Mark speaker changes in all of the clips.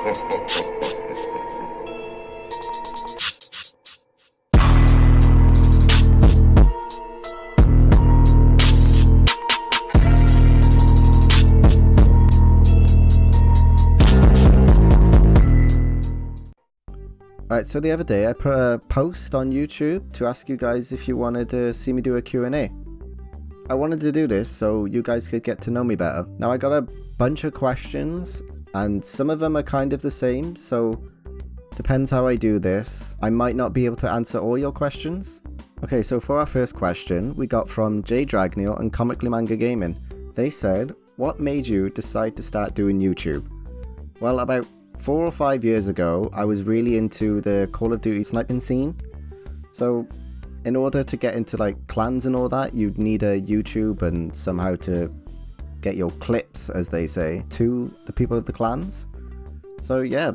Speaker 1: Right, so the other day I put a post on YouTube to ask you guys if you wanted to see me do a Q&A. I wanted to do this so you guys could get to know me better. Now I got a bunch of questions and some of them are kind of the same, so depends how I do this. I might not be able to answer all your questions. Okay, so for our first question, we got from J Dragneel and Comically Manga Gaming. They said, what made you decide to start doing YouTube? Well, about 4 or 5 years ago, I was really into the Call of Duty sniping scene. So in order to get into like clans and all that, you'd need a YouTube and somehow to get your clips, as they say, to the people of the clans. So yeah,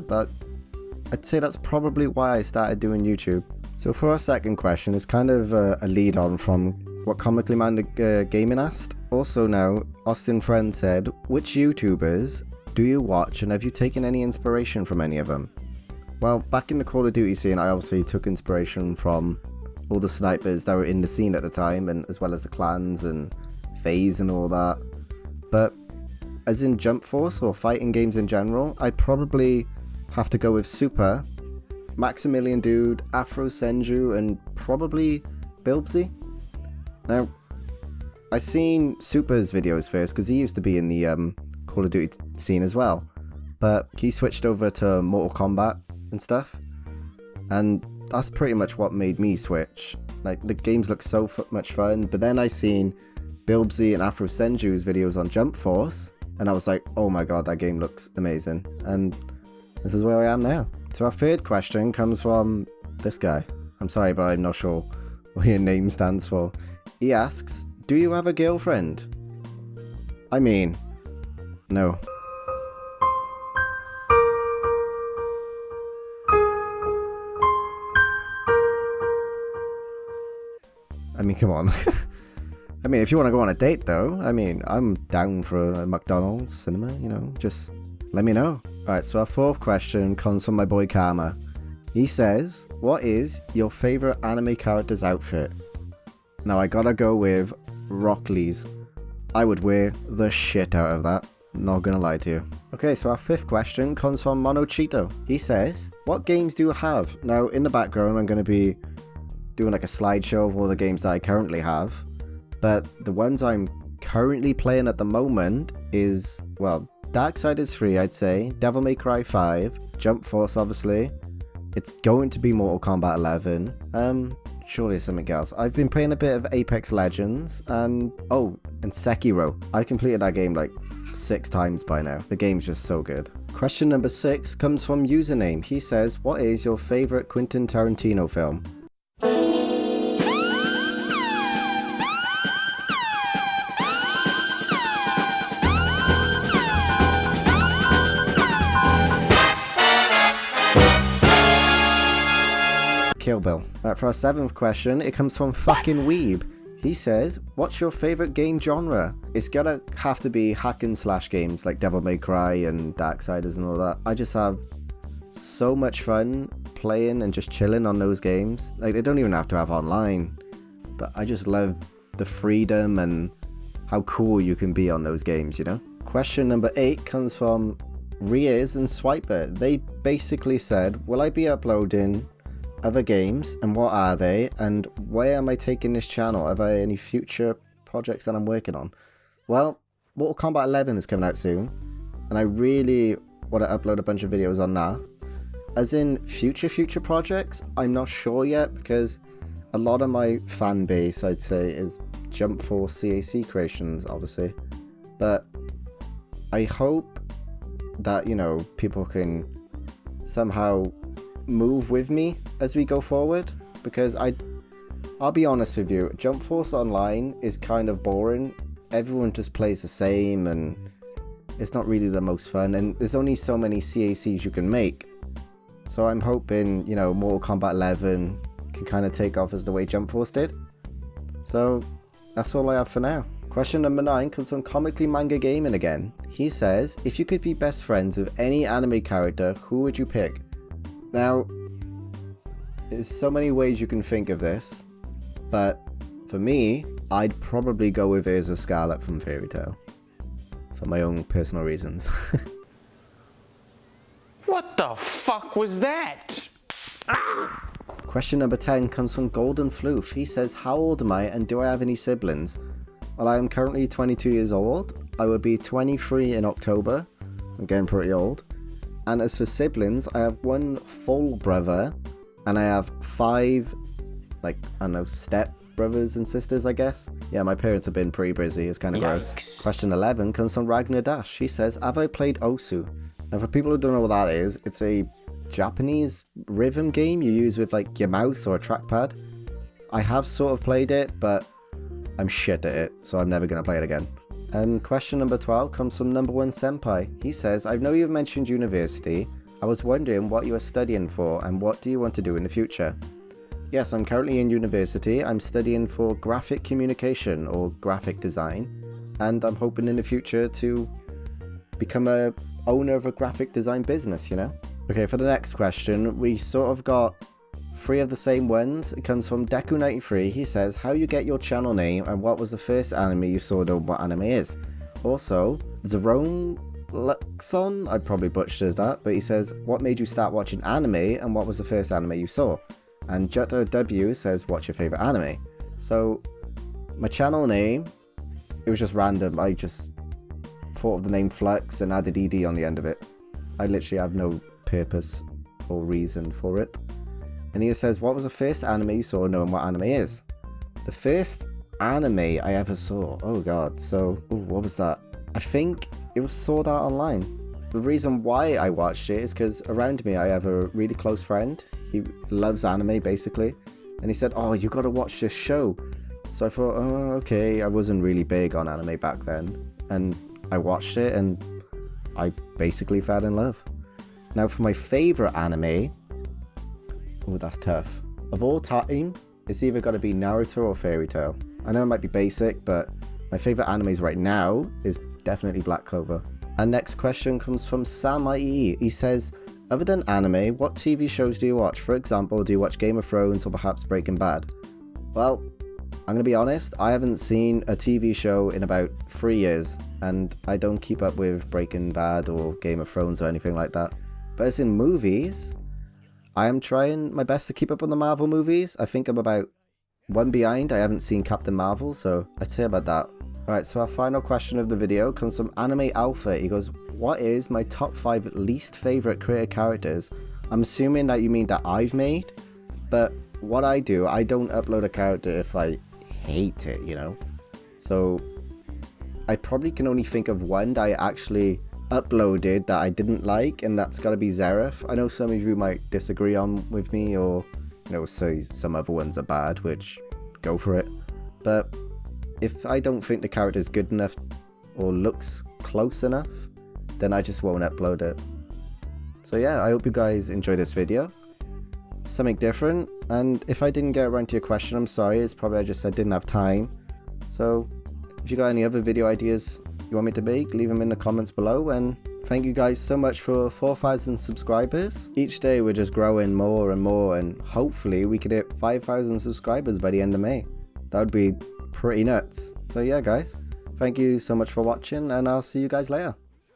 Speaker 1: I'd say that's probably why I started doing YouTube. So for our second question, it's kind of a lead on from what Comically Manga Gaming asked. Also now, Austin Friend said, which YouTubers do you watch and have you taken any inspiration from any of them? Well, back in the Call of Duty scene, I obviously took inspiration from all the snipers that were in the scene at the time, and as well as the clans and FaZe and all that. But as in Jump Force or fighting games in general, I'd probably have to go with Super, Maximilian Dude, Afro Senju, and probably Bilbsy. Now, I seen Super's videos first because he used to be in the Call of Duty scene as well, but he switched over to Mortal Kombat and stuff, and that's pretty much what made me switch. Like, the games look so much fun, but then I seen Bilbsy and Afro Senju's videos on Jump Force, and I was like, oh my god, that game looks amazing, and this is where I am now. So our third question comes from this guy. I'm sorry, but I'm not sure what your name stands for. He asks, do you have a girlfriend? I mean, no. I mean, come on. I mean, if you want to go on a date though, I mean, I'm down for a McDonald's cinema, you know, just let me know. Alright, so our fourth question comes from my boy Karma. He says, what is your favourite anime character's outfit? Now I gotta go with Rock Lee's. I would wear the shit out of that. Not gonna lie to you. Okay, so our fifth question comes from Monochito. He says, what games do you have? Now, in the background, I'm gonna be doing like a slideshow of all the games that I currently have. But the ones I'm currently playing at the moment is, well, Darksiders 3, I'd say, Devil May Cry 5, Jump Force, obviously. It's going to be Mortal Kombat 11. Surely something else. I've been playing a bit of Apex Legends, and Sekiro. I completed that game like 6 times by now. The game's just so good. Question number 6 comes from Username. He says, what is your favourite Quentin Tarantino film? Kill Bill. Right, for our 7th question, it comes from fucking Weeb. He says, what's your favourite game genre? It's gonna have to be hack and slash games like Devil May Cry and Darksiders and all that. I just have so much fun playing and just chilling on those games. Like, they don't even have to have online, but I just love the freedom and how cool you can be on those games, you know? Question number 8 comes from Riaz and Swiper. They basically said, will I be uploading other games, and what are they, and where am I taking this channel? Have I any future projects that I'm working on? Well, Mortal Kombat 11 is coming out soon, and I really want to upload a bunch of videos on that. As in future projects, I'm not sure yet, because a lot of my fan base, I'd say, is Jump Force CAC creations, obviously, but I hope that, you know, people can somehow move with me as we go forward, because I'll be honest with you, Jump Force Online is kind of boring. Everyone just plays the same and it's not really the most fun, and there's only so many CACs you can make. So I'm hoping, you know, Mortal Kombat 11 can kind of take off as the way Jump Force did. So that's all I have for now. Question number 9 comes from Comically Manga Gaming again. He says, if you could be best friends with any anime character, who would you pick? Now, there's so many ways you can think of this, but for me, I'd probably go with Urza Scarlet from Fairy Tail, for my own personal reasons.
Speaker 2: What the fuck was that?
Speaker 1: Question number 10 comes from Golden Floof. He says, how old am I and do I have any siblings? Well, I am currently 22 years old. I will be 23 in October. I'm getting pretty old. And as for siblings, I have one full brother and I have 5, like, I don't know, step brothers and sisters, I guess. Yeah, my parents have been pretty busy. It's kind of gross. Question 11 comes from Ragnar Dash. He says, have I played Osu? Now, for people who don't know what that is, it's a Japanese rhythm game you use with like your mouse or a trackpad. I have sort of played it, but I'm shit at it, so I'm never going to play it again. And question number 12 comes from Number One Senpai. He says, I know you've mentioned university. I was wondering what you are studying for and what do you want to do in the future? Yes, I'm currently in university. I'm studying for graphic communication or graphic design, and I'm hoping in the future to become a owner of a graphic design business, you know? Okay, for the next question, we sort of got 3 of the same ones. It comes from Deku93. He says, how you get your channel name and what was the first anime you saw and what anime is? Also, Zerome Luxon, I probably butchered that, but he says, what made you start watching anime and what was the first anime you saw? And Jutta W says, what's your favorite anime? So, my channel name, it was just random. I just thought of the name Flux and added ED on the end of it. I literally have no purpose or reason for it. And he says, what was the first anime you saw knowing what anime is? The first anime I ever saw, oh god, so, what was that? I think it was Sword Art Online. The reason why I watched it is because around me I have a really close friend. He loves anime basically. And he said, oh, you gotta watch this show. So I thought, oh, okay, I wasn't really big on anime back then. And I watched it and I basically fell in love. Now for my favourite anime, oh, that's tough. Of all time, it's either got to be Naruto or Fairy Tail. I know it might be basic, but my favourite animes right now is definitely Black Clover. And next question comes from Sam IE. He says, other than anime, what TV shows do you watch? For example, do you watch Game of Thrones or perhaps Breaking Bad? Well, I'm going to be honest, I haven't seen a TV show in about 3 years, and I don't keep up with Breaking Bad or Game of Thrones or anything like that. But as in movies, I am trying my best to keep up on the Marvel movies. I think I'm about 1 behind. I haven't seen Captain Marvel, so I'd say about that. Alright, so our final question of the video comes from Anime Alpha. He goes, what is my top 5 least favourite creator characters? I'm assuming that you mean that I've made, but what I do, I don't upload a character if I hate it, you know? So I probably can only think of one that I actually uploaded that I didn't like, and that's gotta be Zeref. I know some of you might disagree on with me, or, you know, say some other ones are bad, which, go for it. But if I don't think the character is good enough or looks close enough, then I just won't upload it. So yeah, I hope you guys enjoy this video. Something different, and if I didn't get around to your question, I'm sorry. It's probably I didn't have time. So if you got any other video ideas you want me to make, leave them in the comments below. And thank you guys so much for 4,000 subscribers. Each day we're just growing more and more, and hopefully we could hit 5,000 subscribers by the end of May. That would be pretty nuts. So yeah guys, thank you so much for watching, and I'll see you guys later.